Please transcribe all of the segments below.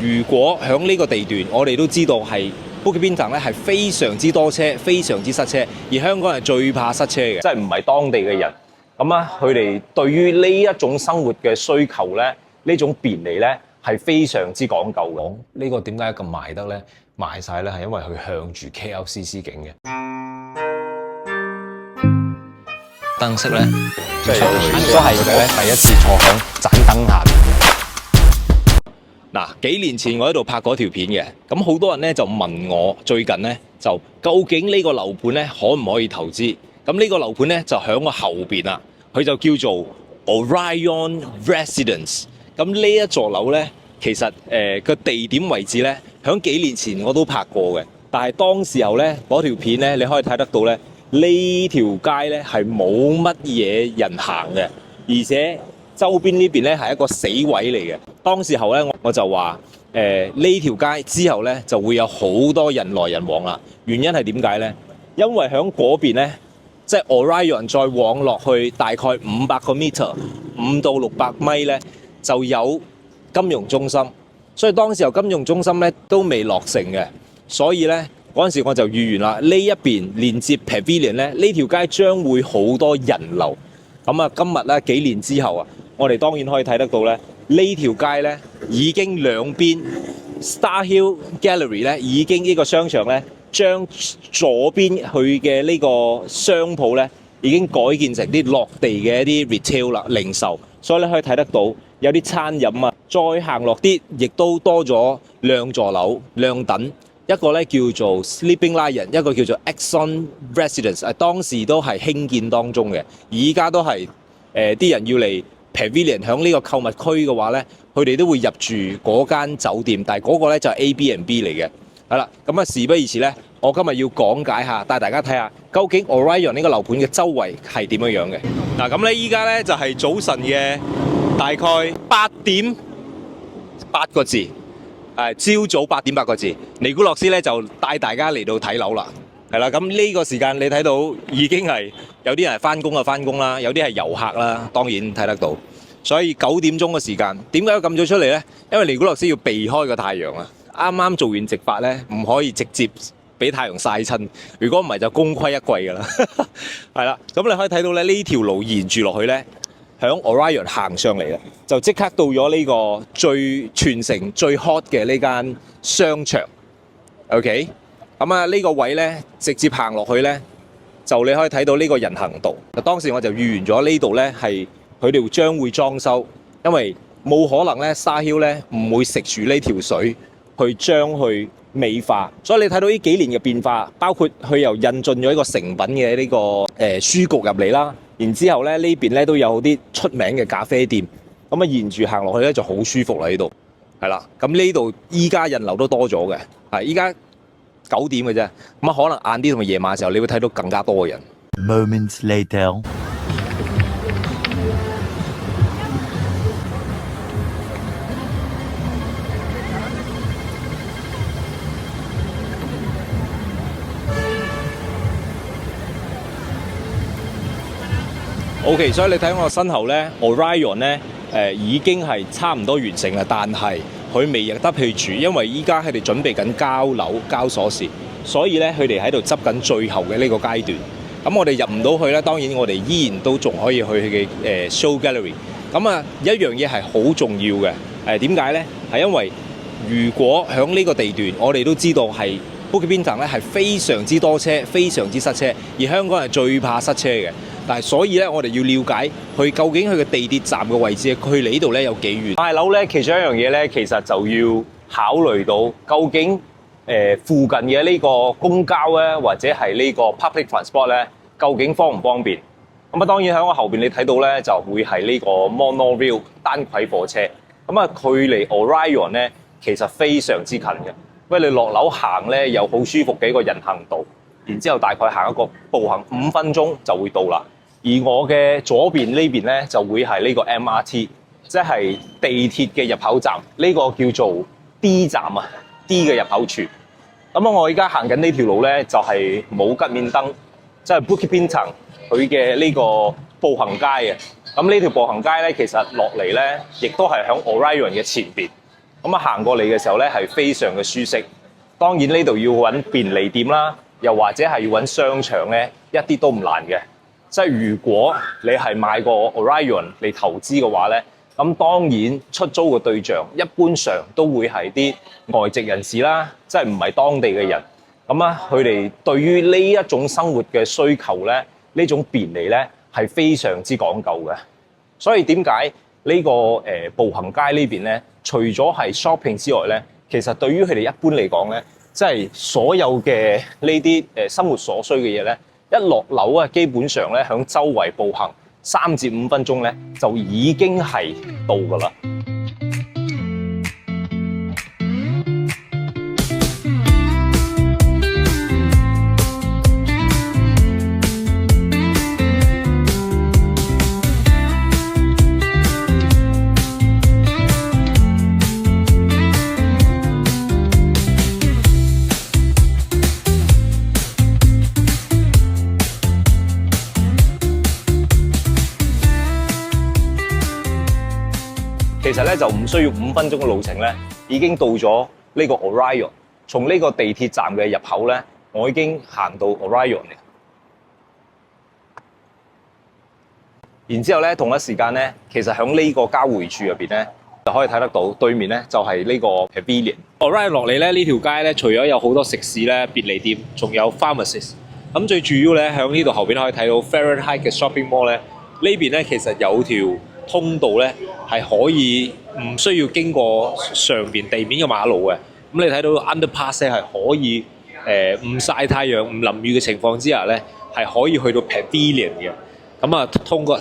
如果喺呢個地段，我哋都知道係 Bukit Bintang 咧係非常之多車，非常之塞車，而香港係最怕塞車嘅，即係唔係當地嘅人。咁啊，佢哋對於呢一種生活嘅需求咧，呢種便利咧係非常之講究嘅。呢個點解咁賣得咧？賣晒咧係因為佢向住 KLCC 景嘅。燈飾咧，即係都係佢哋咧第一次坐響盞燈下。嗱，幾年前我喺度拍嗰條片嘅，咁好多人咧就問我最近咧就究竟呢個樓盤咧可唔可以投資？咁呢個樓盤咧就喺我後邊啦，佢就叫做 Orion Residence。咁呢一座樓咧，其實個地點位置咧，喺幾年前我都拍過嘅，但係當時候咧嗰條片咧，你可以睇得到咧，呢條街咧係冇乜嘢人行嘅，而且周邊呢邊咧係一個死位嚟嘅。當時候咧我就話呢條街之後咧就會有好多人來人往啦。原因係點解咧？因為喺嗰邊咧，即係 Orion 再往落去大概500個 meter， 5到600米咧就有金融中心。所以當時候金融中心咧都未落成嘅，所以咧嗰陣時我就預言啦，呢一邊連接 Pavilion 咧，呢條街將會好多人流。咁啊，今日咧幾年之後啊，我哋當然可以睇得到咧，呢條街咧已經兩邊 Star Hill Gallery 咧已經呢個商場咧，將左邊佢嘅呢個商鋪咧已經改建成啲落地嘅一啲 retail 啦，零售。所以你可以睇得到有啲餐飲啊，再行落啲亦都多咗兩座樓兩等。一個咧叫做 Sleeping Lion， 一個叫做 Exxon Residence， 當時都係興建當中嘅，而家都係啲人要嚟 Pavilion 響呢個購物區嘅話咧，佢哋都會入住嗰間酒店，但係嗰個咧就係 A&B 嚟嘅。係啦，咁啊事不宜遲咧，我今日要講解下，帶大家睇下究竟 Orion 呢個樓盤嘅周圍係點樣樣嘅。嗱，咁咧依家咧就係早晨嘅大概8點8個字。朝早8點8個字，尼古樂斯咧就帶大家嚟到睇樓啦，係啦。咁呢個時間你睇到已經係有啲人係翻工就翻工啦，有啲係遊客啦，當然睇得到。所以9點鐘嘅時間，點解要咁早出嚟咧？因為尼古樂斯要避開個太陽啊。啱啱做完植髮咧，唔可以直接俾太陽曬親，如果唔係就功虧一簣㗎啦。係啦，咁你可以睇到咧，呢條路沿住落去咧，響 Orion 行上嚟啦，就即刻到咗呢個全城最 hot 嘅呢間商場。OK， 咁啊呢個位咧，直接行落去咧，就你可以睇到呢個人行道。當時我就預言咗呢度咧係佢哋將會裝修，因為冇可能咧沙丘咧唔會食住呢條水去將佢美化。所以你睇到呢幾年嘅變化，包括佢由引進咗一個成品嘅呢個書局入嚟啦。然之後咧，呢邊咧都有啲出名嘅咖啡店，咁啊沿住行落去咧就好舒服啦呢度，係啦。咁呢度依家人流都多咗嘅，係依家9點嘅啫，咁啊可能晏啲同埋夜晚嘅時候，你會睇到更加多嘅人。Moments later。OK， 所以你睇我身後咧 ，Orion 咧已經係差唔多完成啦，但係佢未入得去住，因為依家佢哋準備緊交樓、交鎖匙，所以咧佢哋喺度執緊最後嘅呢個階段。咁我哋入唔到去咧，當然我哋依然都仲可以去佢嘅show gallery。咁啊，一樣嘢係好重要嘅，點解咧？係因為如果喺呢個地段，我哋都知道係 Bukit Bintang 咧係非常之多車、非常之塞車，而香港係最怕塞車嘅。但係所以咧，我哋要了解佢究竟佢嘅地鐵站嘅位置距離呢度咧有幾遠？買樓咧，其中一樣嘢咧，其實就要考慮到究竟附近嘅呢個公交咧，或者係呢個 public transport 咧，究竟方唔方便？咁啊，當然喺我後邊你睇到咧，就會係呢個 monorail 單軌火車。咁啊，距離 Orion 咧，其實非常之近嘅。因為你落樓行咧，有好舒服嘅一個人行道，然之後大概行一個步行5分鐘就會到啦。而我嘅左邊呢邊咧就會係呢個 MRT， 即係地鐵嘅入口站，呢個叫做 D 站啊 ，D 嘅入口處。咁啊，我而家行緊呢條路咧就係冇吉面燈，即係 Bukit Bintang 佢嘅呢個步行街嘅。咁呢條步行街咧，其實落嚟咧亦都係響 Orion 嘅前邊。咁啊行過嚟嘅時候咧係非常嘅舒適。當然呢度要揾便利店啦，又或者係要揾商場咧，一啲都唔難嘅。即係如果你係買個 Orion 嚟投資嘅話咧，咁當然出租嘅對象一般上都會係啲外籍人士啦，即係唔係當地嘅人。咁啊，佢哋對於呢一種生活嘅需求咧，呢種便利咧係非常之講究嘅。所以點解呢個步行街呢邊咧，除咗係 shopping 之外咧，其實對於佢哋一般嚟講咧，即係所有嘅呢啲生活所需嘅嘢咧，一落樓啊，基本上咧響周圍步行3至5分鐘咧，就已經係到㗎啦。其實咧就唔需要5分鐘嘅路程咧，已經到咗呢個 Orion。從呢個地鐵站嘅入口咧，我已經行到 Orion 嘅。然之後咧，同一時間咧，其實喺呢個交匯處入邊咧，就可以睇得到對面咧就係呢個 Pavilion。Orion 落嚟咧，呢條街咧，除咗有好多食肆咧、便利店，仲有 pharmacies。咁最主要咧，喺呢度後邊可以睇到 Fahrenheit 嘅 shopping mall 咧，呢邊咧其實有條通道咧係可以唔需要經過上邊地面嘅馬路嘅。咁你睇到 underpass 咧係可以唔曬太陽、唔淋雨嘅情況之下咧，係可以去到 Pavilion 嘅。咁啊，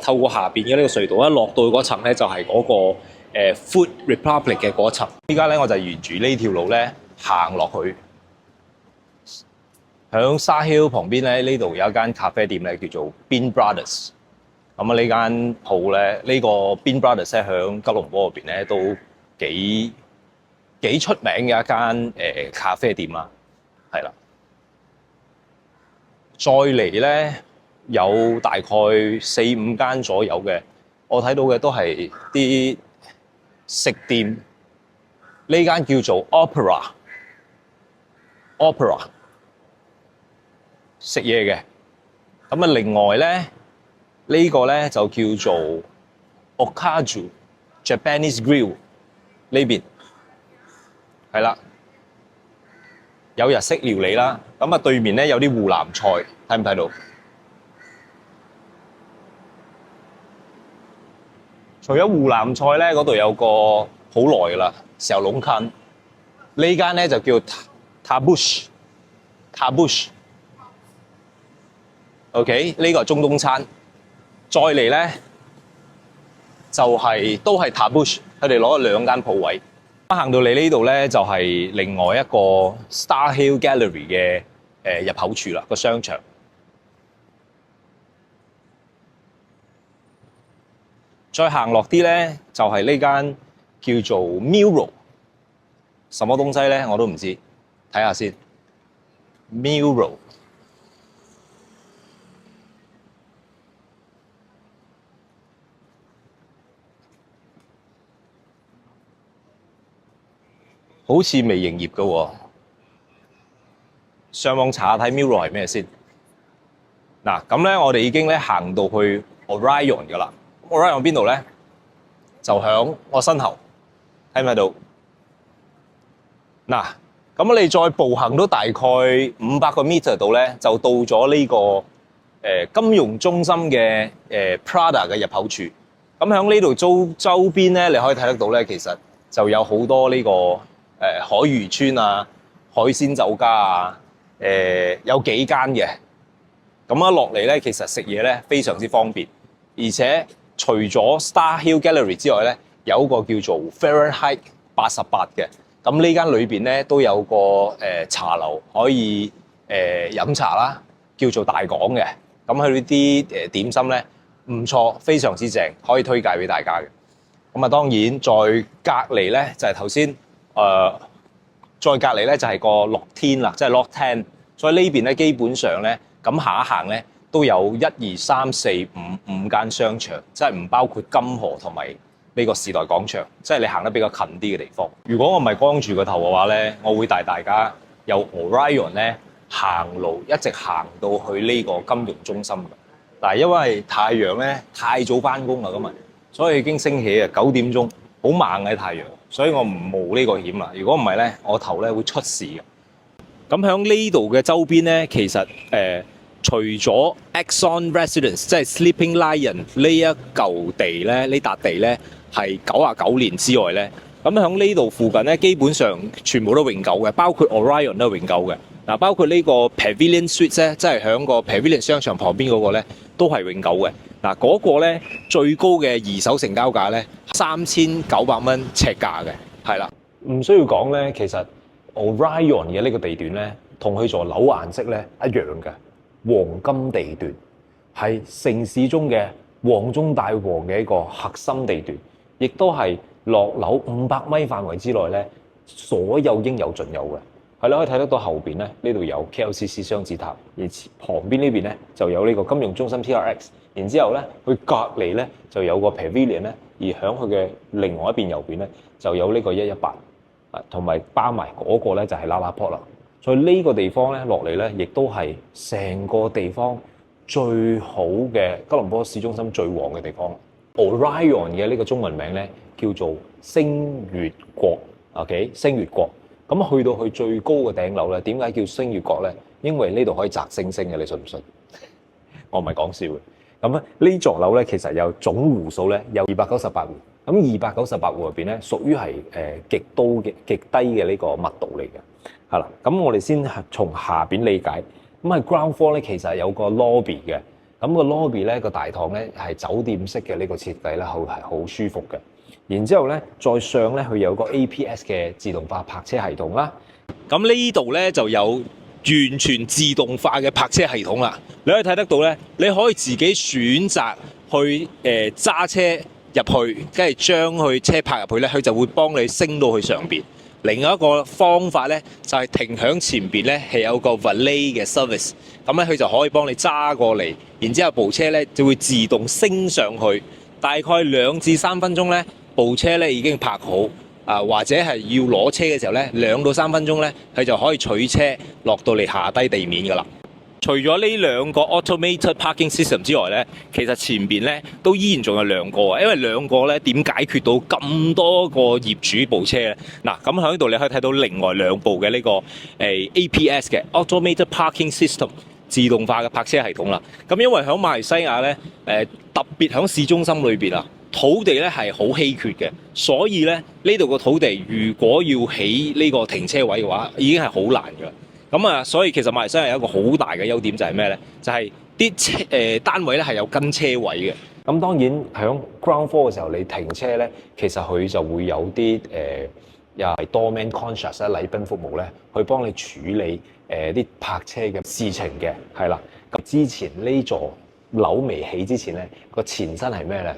透過下邊嘅呢個隧道，一落到嗰層咧就係嗰個Food Republic 嘅嗰層。依家咧我就沿住呢條路咧行落去，響沙 Hill 旁邊咧呢度有一間咖啡店咧叫做 Bean Brothers。咁啊，呢間鋪咧，呢個 Bean Brothers 咧響吉隆坡嗰邊咧都幾出名嘅一間咖啡店啦，係啦。再嚟咧有大概4-5間左右嘅，我睇到嘅都係啲食店。呢間叫做 Opera 食嘢嘅。咁啊，另外咧呢個咧就叫做 Okaju Japanese Grill 呢邊。係啦，有日式料理啦。咁啊，對面咧有啲湖南菜，睇唔睇到？除咗湖南菜咧，嗰度有個好耐噶啦，小龍坑。呢間咧就叫 Tabush。OK， 呢個係中東餐。再嚟咧就係都係 Tabush， 佢哋攞咗2間鋪位。行到嚟呢度咧，就係另外一個 Star Hill Gallery 嘅入口處啦，個商場。再行落啲咧，就係呢間叫做 Miro， 什麼東西咧我都唔知，睇下先。Miro 好似未營業嘅喎，上網查下睇 Miro 係咩先。嗱，咁咧我哋已經咧行到去 Orion 嘅啦。Orion 邊度咧？就響我身後，睇唔睇到？嗱，咁我哋再步行都大概500個 meter 度咧，就到咗呢個金融中心嘅Prada 嘅入口處。咁響呢度周邊咧，你可以睇得到咧，其實就有好多呢個海漁村啊、海鮮酒家啊，有幾間嘅。咁一落嚟咧，其實食嘢咧非常之方便，而且除咗 Star Hill Gallery 之外咧，有一個叫做 Fahrenheit 88嘅。咁呢間裏邊咧都有個茶樓可以飲茶啦，叫做大港嘅。咁佢呢啲點心咧唔錯，非常之正，可以推介俾大家嘅。咁啊，當然再隔離咧就係頭先再隔離咧就係個樂天啦，即係 Lot 10。所以呢邊咧基本上咧咁行一行咧都有1、2、3、4、5間商場，即係唔包括金河同埋呢個時代廣場，即係你行得比較近啲嘅地方。如果我唔係光住個頭嘅話咧，我會帶大家由 Orion 咧行路一直行到去呢個金融中心嘅。但係因為太陽咧太早翻工啦，今日所以已經升起啊9點鐘，好猛嘅太陽，所以我唔冒呢個險啦。如果唔係咧，我頭咧會出事嘅。咁喺呢度嘅周邊咧，其實除咗 Exxon Residence 即係 Sleeping Lion 呢一嚿地咧，呢笪地咧係99年之外咧，咁喺呢度附近咧，基本上全部都永久嘅，包括 Orion 都係永久嘅。嗱，包括呢個 Pavilion Suites 咧，即係喺個 Pavilion 商場旁邊嗰個咧，都係永久嘅。嗱，嗰個咧最高嘅二手成交價咧3900蚊尺價嘅，係啦。唔需要講咧，其實 Orion 嘅呢個地段咧，同佢座樓顏色咧一樣嘅。黃金地段係城市中嘅黃中大黃嘅一個核心地段，亦都係落樓500米範圍之內咧，所有應有盡有嘅。係啦，可以睇得到後邊咧，呢度有 KLCC 雙子塔，而旁邊呢邊咧就有呢個金融中心 TRX， 然之後咧佢隔離咧就有個 Pavilion 咧，而響佢嘅另外一邊右邊咧就有呢個118，同埋包埋嗰個咧就係 LaLaport 啦。所以呢個地方咧落嚟咧，亦都係成個地方最好嘅吉隆坡市中心最旺嘅地方。Orion 嘅呢個中文名咧叫做星月國 ，OK， 星月國。咁去到佢最高嘅頂樓咧，點解叫星月國咧？因為呢度可以摘星星嘅，你信唔信？我唔係講笑嘅。咁呢座樓咧其實有總戶數咧有298戶，咁298戶入邊咧屬於係極低嘅呢個密度嚟嘅。係啦，咁我哋先從下邊理解。咁喺 ground floor 咧，其實有個 lobby 嘅。咁個 lobby 咧個大堂咧係酒店式嘅呢個設計咧，係好舒服嘅。然之後咧，再上咧佢有個 APS 嘅自動化泊車系統啦。咁呢度咧就有完全自動化嘅泊車系統啦。你可以睇得到咧，你可以自己選擇去揸車入去，跟住將佢車泊入去咧，佢就會幫你升到去上邊。另外一個方法咧，就係停響前邊咧，係有個 valet 嘅 service， 咁咧佢就可以幫你揸過嚟，然之後部車咧就會自動升上去，大概2至3分鐘咧，部車咧已經泊好，或者係要攞車嘅時候咧，2到3分鐘咧，佢就可以取車落到嚟下低地面噶啦。除咗呢2個 automated parking system 之外咧，其實前邊咧都依然仲有2個啊，因為2個咧點解決到咁多個業主部車咧？嗱，咁喺呢度你可以睇到另外2部嘅呢個APS 嘅 automated parking system 自動化嘅泊車系統啦。咁因為喺馬來西亞咧特別喺市中心裏邊啊，土地咧係好稀缺嘅，所以咧呢度個土地如果要起呢個停車位嘅話，已經係好難㗎。咁啊，所以其實馬來西亞有一個好大嘅優點就係咩咧？就係啲車單位咧係有跟車位嘅。咁當然喺 ground floor 嘅時候，你停車咧，其實佢就會有啲又係 doorman concierge 禮賓服務咧，去幫你處理啲泊車嘅事情嘅，係啦。咁之前呢座樓未起之前咧，個前身係咩咧？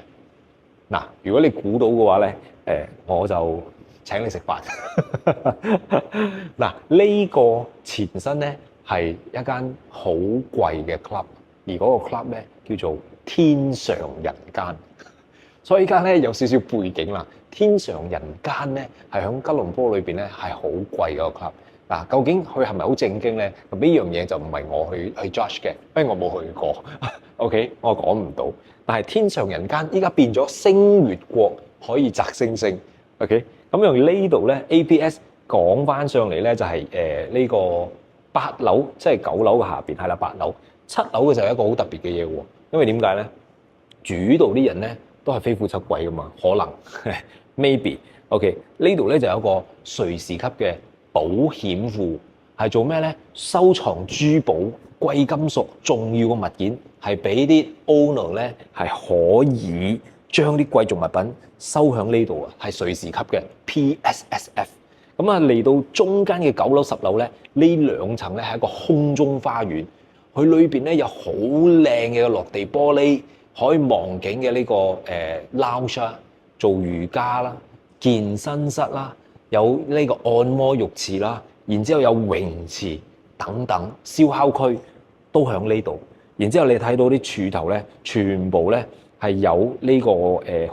嗱，如果你估到嘅話咧，我就請你食飯。嗱，呢個前身咧係一間好貴嘅 club， 而嗰個 club 咧叫做天上人間。所以依家咧有少少背景啦。天上人間咧係喺吉隆坡裏邊咧係好貴嘅個 club。嗱，究竟佢係咪好正經咧？咁呢樣嘢就唔係我去 judge 嘅，因為我冇去過。OK， 我講唔到。但係天上人間依家變咗星月國，可以摘星星。OK， 咁用呢度咧 APS 講翻上嚟咧就係呢個8樓，即係9樓嘅下邊係啦，8樓7樓嘅就係一個好特別嘅嘢喎。因為點解咧？主導啲人咧都係非富則貴噶嘛，可能 maybe OK 呢度咧就有一個瑞士級嘅保險庫，係做咩咧？收藏珠寶、貴金屬、重要嘅物件，係俾啲 owner 咧係可以將啲貴重物品收響呢度啊，係瑞士級嘅 PSSF。咁啊嚟到中間嘅9樓、10樓咧，呢2層咧係一個空中花園，佢裏邊咧有好靚嘅落地玻璃，可以望景嘅呢個lounge 啦，做瑜伽啦、健身室啦，有呢個按摩浴池啦，然之後有泳池等等，燒烤區都喺呢度。然之後你睇到啲柱頭咧，全部咧係有呢、個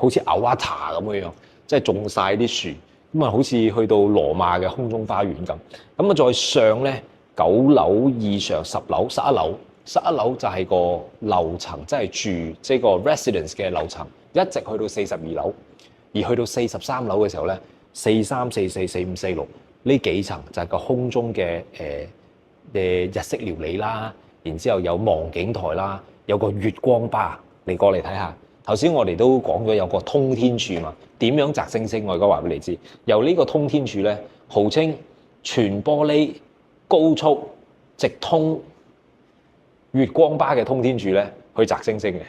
好似 Avatar 咁樣，即係種晒啲樹，咁啊好似去到羅馬嘅空中花園咁。咁啊再上咧9樓以上10樓、11樓，11樓就係個樓層，即係住即係個 residence 嘅樓層，一直去到42樓，而去到43樓嘅時候咧，43、44、45、46呢幾層就係個空中嘅日式料理啦，然之後有望景台啦，有個月光吧，你過嚟睇下。頭先我哋都講咗有個通天柱嘛，點樣擲星星？我而家話俾你知，由呢個通天柱咧，號稱全玻璃高速直通月光吧嘅通天柱咧，去擲星星嘅。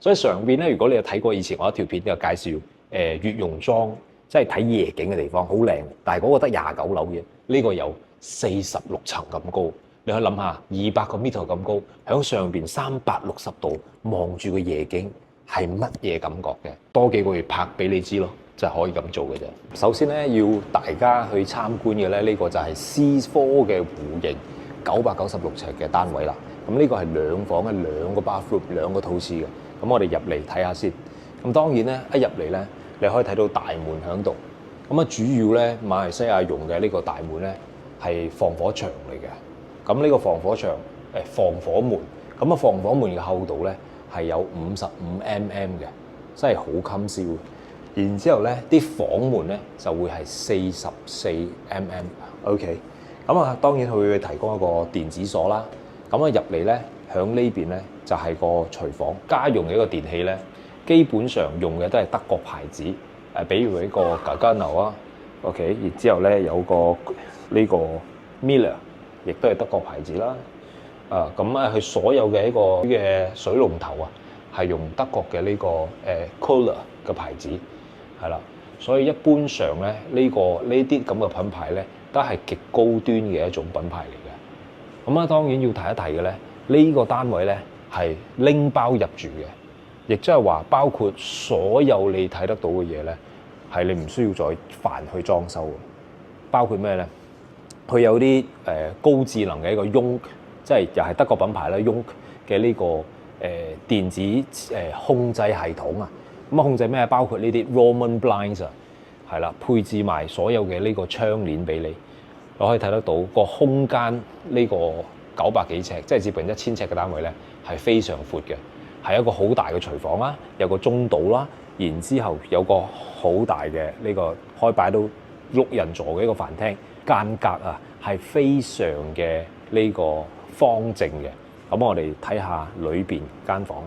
所以上邊咧，如果你有睇過以前我一條片有介紹月榕莊，即係睇夜景嘅地方，好靚。但係嗰個得29樓嘅，呢個有46層咁高。你可以諗下，200個 meter 咁高，響上邊360度望住個夜景，係乜嘢感覺嘅？多幾個月拍俾你知咯，就係可以咁做嘅啫。首先咧，要大家去參觀嘅咧，呢個就係 C4 嘅弧形996尺嘅單位啦。咁呢個係2房嘅2個 bathroom 2個套廁嘅。咁我哋入嚟睇下先。咁當然咧，一入嚟咧，你可以睇到大門喺度。咁啊，主要咧馬來西亞用嘅呢個大門咧係防火牆嚟嘅。咁呢個防火牆防火門，咁啊防火門嘅厚度咧係有55mm 嘅，真係好襟燒嘅。然之後咧，啲房門咧就會係44mm。OK， 咁啊當然佢會提供一個電子鎖啦。咁啊入嚟咧，響呢邊咧就係個廚房，家用嘅一個電器咧，基本上用嘅都係德國牌子，比如呢個 Gaggenau 啊。OK， 然之後咧有個呢個 Miller。亦都係德國牌子啦，咁佢所有嘅一個嘅水龍頭啊，係用德國嘅呢個Kohler 嘅牌子，係啦，所以一般上咧呢啲咁嘅品牌咧，都係極高端嘅一種品牌嚟嘅。咁啊，當然要提一提嘅咧，呢個單位咧係拎包入住嘅，亦即係話包括所有你睇得到嘅嘢咧，係你唔需要再煩去裝修嘅，包括咩咧？佢有啲高智能嘅一個 Yonk， 即係又係德國品牌啦 Yonk 嘅呢個電子控制系統啊。咁啊控制咩？包括呢啲 Roman blinds 啊，係啦，配置埋所有嘅呢個窗簾俾你。你可以睇得到個空間呢個900幾尺，即係接近1000尺嘅單位咧，係非常闊嘅，係一個好大嘅廚房啦，有個中島啦，然之後有個好大嘅呢個可以擺到6人座嘅一個飯廳。間隔啊係非常嘅呢個方正嘅。咁我哋睇下裏邊間房。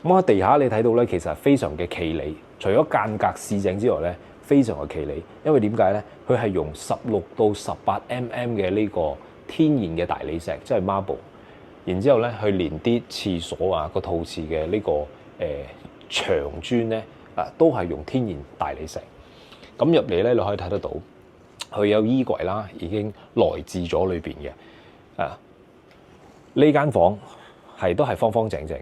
咁喺地下你睇到咧，其實係非常嘅企理。除咗間隔市井之外咧，非常嘅企理。因為點解咧？佢係用16到18mm嘅呢個天然嘅大理石，即係 marble。然之後咧，佢連啲廁所啊個套廁嘅呢個牆磚咧都係用天然大理石。咁入嚟咧，你可以睇得到，佢有衣櫃啦，已經內置咗裏邊嘅。呢間房都係方方正正嘅。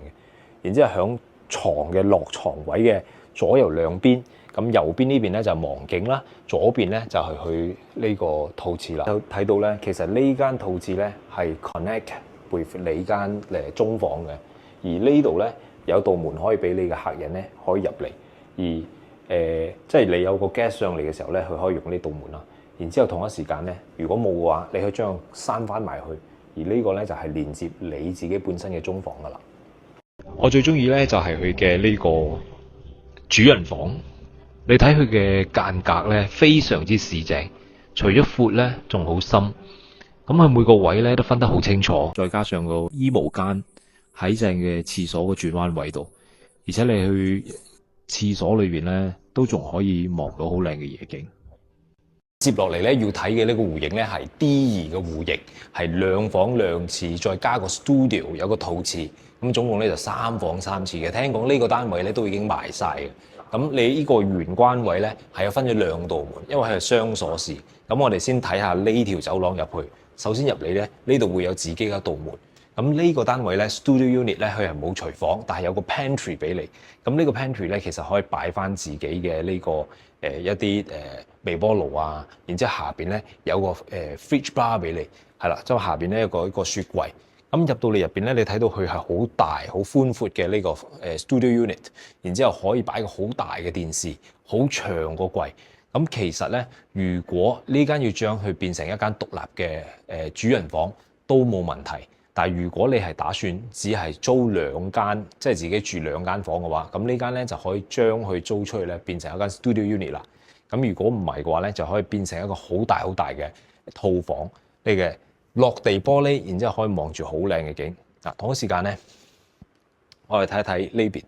然之後響床嘅落床位嘅左右兩邊，咁右邊呢邊咧就係望景啦，左邊咧就係去呢個套廁啦。有睇到咧，其實呢間套廁咧係 connect with 你間中房嘅，而呢度咧有道門可以俾你嘅客人咧可以入嚟，而即係你有個 guest 上嚟嘅時候咧，佢可以用呢道門啦。然之後同一時間咧，如果冇嘅話，你可以將佢閂翻埋去。而呢個咧就係連接你自己本身嘅中房噶啦。我最中意咧就係佢嘅呢個主人房。你睇佢嘅間隔咧非常之市正，除咗闊咧仲好深。咁佢每個位咧都分得好清楚，再加上個衣帽間喺正嘅廁所個轉彎位度，而且你去廁所裏邊咧，都仲可以望到好靚嘅夜景。接落嚟咧，要睇嘅呢個戶型咧係 D2嘅戶型，係2房2廁，再加個 studio， 有個套廁，咁總共咧就3房3廁嘅。聽講呢個單位咧都已經賣晒嘅。咁你呢個玄關位咧係有分咗2道門，因為佢係雙鎖匙。咁我哋先睇下呢條走廊入去。首先入嚟咧，呢度會有自己嘅一道門。咁呢個單位咧 studio unit 咧，佢係冇廚房，但係有個 pantry 俾你。咁呢個 pantry 咧，其實可以擺翻自己嘅呢個一啲微波爐啊，然之後下邊咧有個fridge bar 俾你，係啦，即係下邊咧有一個雪櫃。咁咁入到嚟入邊咧，你睇到佢係好大、好寬闊嘅呢個studio unit，然之後可以擺個好大嘅電視，好長個櫃。咁其實咧，如果呢間要將佢變成一間獨立嘅主人房都冇問題。但係如果你係打算只係租兩間，即係自己住兩間房嘅話，咁呢間咧就可以將佢租出去咧，變成一間 studio unit 啦。咁如果唔係嘅話咧，就可以變成一個好大好大嘅套房呢嘅落地玻璃，然之後可以望住好靚嘅景。嗱，同一時間咧，我哋睇一睇呢邊，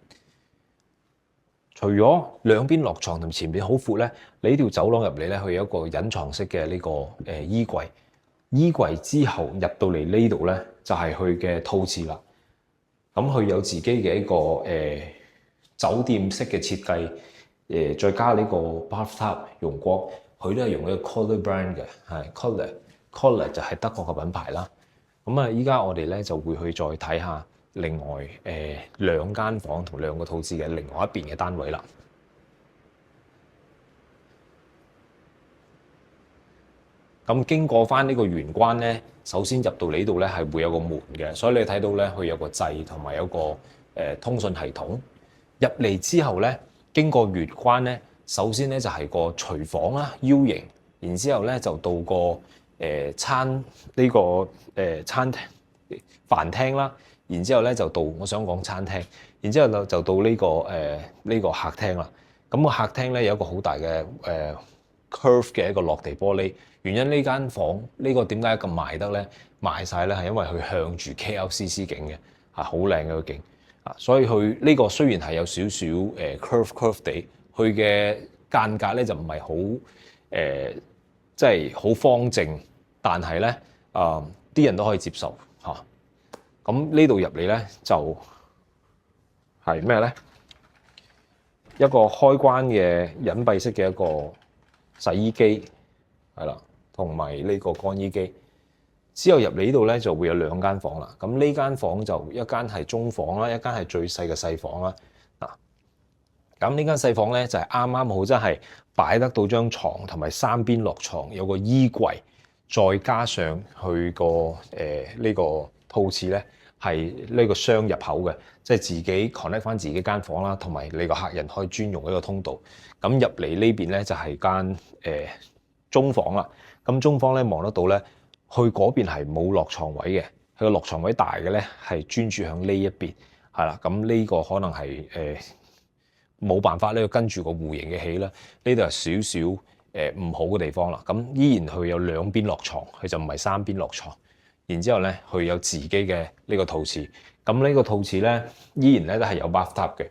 除咗兩邊落床同前邊好闊咧，你呢條走廊入嚟咧，佢有一個隱藏式嘅呢個衣櫃。衣櫃之後入到嚟呢度咧，就係佢嘅套廁啦。咁佢有自己嘅一個酒店式嘅設計，再加呢個 bathtub 用光，佢都係用呢個 Kohler brand 嘅，係 Kohler 就係德國嘅品牌啦。咁啊，依家我哋咧就會去再睇下另外兩間房同兩個套廁嘅另外一邊嘅單位啦。咁經過翻呢個玄關咧，首先入到嚟呢度咧係會有個門嘅，所以你睇到咧佢有個掣同埋有個通訊系統。入嚟之後咧，經過玄關咧，首先咧就係個廚房啦 U 型，然之後咧就到個餐廳飯廳啦，然之後咧就到我想講餐廳，然之後就到呢個客廳啦。咁個客廳咧有一個好大嘅curve 嘅一個落地玻璃。原因呢間房呢個點解咁賣得咧？賣晒咧係因為佢向住 KLCC 景嘅，好靚嘅個景啊！所以佢呢個雖然係有少少curve 地，佢嘅間隔咧就唔係好即係好方正，但係咧啲人都可以接受嚇。咁呢度入嚟咧就係咩咧？一個開關嘅隱蔽式嘅一個洗衣機係啦。同埋呢個乾衣機，之後入嚟呢度咧就會有兩間房啦。咁呢間房就一間係中房啦，一間係最細嘅細房啦。嗱，咁呢間細房咧就係啱啱好，真係擺得到張床，同埋三邊落床，有個衣櫃，再加上佢個呢個套廁咧係呢個雙入口嘅，即係自己 connect 翻自己間房啦，同埋你個客人可以專用一個通道。咁入嚟呢邊咧就係間中房啦。咁中房咧望得到咧，去嗰邊係冇落床位嘅，佢個落床位大嘅咧係專注向呢一邊，係啦。咁呢個可能係冇辦法咧，跟住個戶型嘅起啦。呢度係少少唔好嘅地方啦。咁依然佢有兩邊落床，佢就唔係三邊落床。然之後咧，佢有自己嘅呢個套廁。咁呢個套廁咧，依然咧都係有 bathtub 嘅，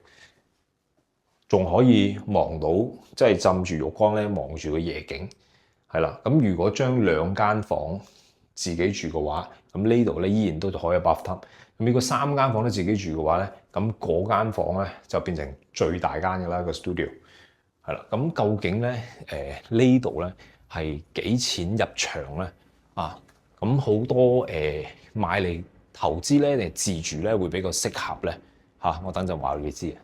仲可以望到即係浸住浴缸咧，望住個夜景。係啦，咁如果將兩間房自己住嘅話，咁呢度咧依然都可以有 bathtub。咁如果三間房都自己住嘅話咧，咁嗰間房咧就變成最大間嘅啦，個 studio。係啦，咁究竟咧呢度咧係幾錢入場咧？啊，咁好多買嚟投資咧定自住咧會比較適合咧嚇。我等陣話你知。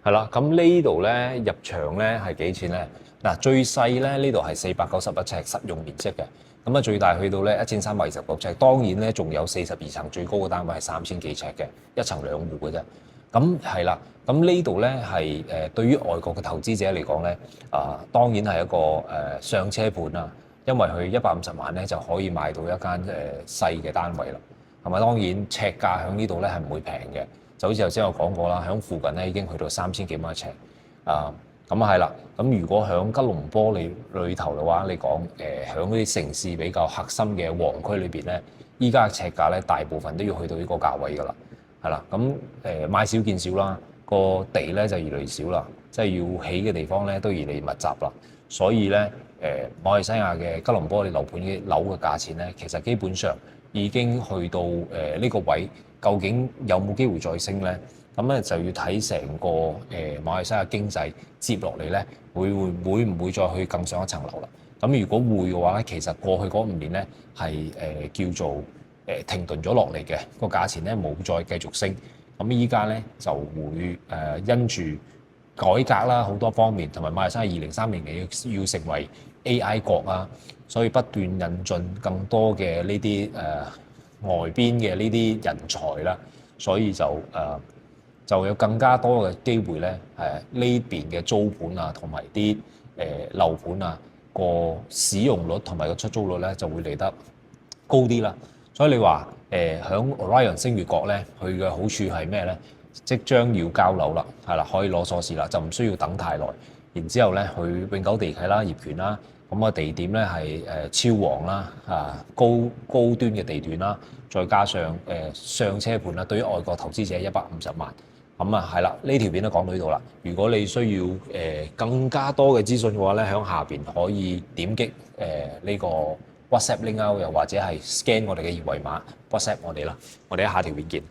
係啦，咁呢度咧入場咧係幾錢咧？嗱，最細咧呢度係491尺實用面積嘅，咁啊最大去到咧1329尺。當然咧仲有42層，最高嘅單位係3000幾尺嘅，一層兩戶嘅啫。咁係啦，咁呢度咧係對於外國嘅投資者嚟講咧，當然係一個上車盤啦，因為佢150萬咧就可以買到一間細嘅單位啦，係咪？當然尺價喺呢度咧係唔會平嘅。就好似頭先我講過啦，喺附近咧已經去到3000幾蚊一尺，咁係啦。咁如果喺吉隆坡裏頭嘅話，你講喺嗰啲城市比較核心嘅旺區裏邊咧，依家嘅尺價咧大部分都要去到呢個價位㗎啦，係啦。咁買少見少啦，個地咧就越嚟越少啦，即係要起嘅地方咧都越嚟越密集啦。所以咧馬來西亞嘅吉隆坡嘅樓盤嘅樓嘅價錢咧，其實基本上已經去到呢個位。究竟有冇機會再升咧？咁咧就要睇成個馬來西亞經濟接落嚟咧，會唔會再去更上一層樓啦？咁如果會嘅話咧，其實過去嗰5年咧係叫做停頓咗落嚟嘅，個價錢咧冇再繼續升。咁依家咧就會因住改革啦，好多方面，同埋馬來西亞2030年要成為 AI 國啊，所以不斷引進更多嘅呢啲外邊嘅呢啲人才啦，所以就有更加多嘅機會咧，呢邊嘅租盤啊，同埋啲樓盤啊，個使用率同埋個出租率咧就會嚟得高啲啦。所以你話響 Orion 星月閣咧，佢嘅好處係咩咧？即將要交樓啦，係啦，可以攞鎖匙啦，就唔需要等太耐。然之後咧，佢永久地契啦、業權啦，咁個地點咧係超旺啦，高端嘅地段啦，再加上上車盤啦，對於外國投資者150萬。咁啊係啦，呢條片都講到呢度啦。如果你需要更加多嘅資訊嘅話咧，喺下邊可以點擊呢個 WhatsApp link 啊，又或者係 scan 我哋嘅二維碼 WhatsApp 我哋啦。我哋喺下條片見。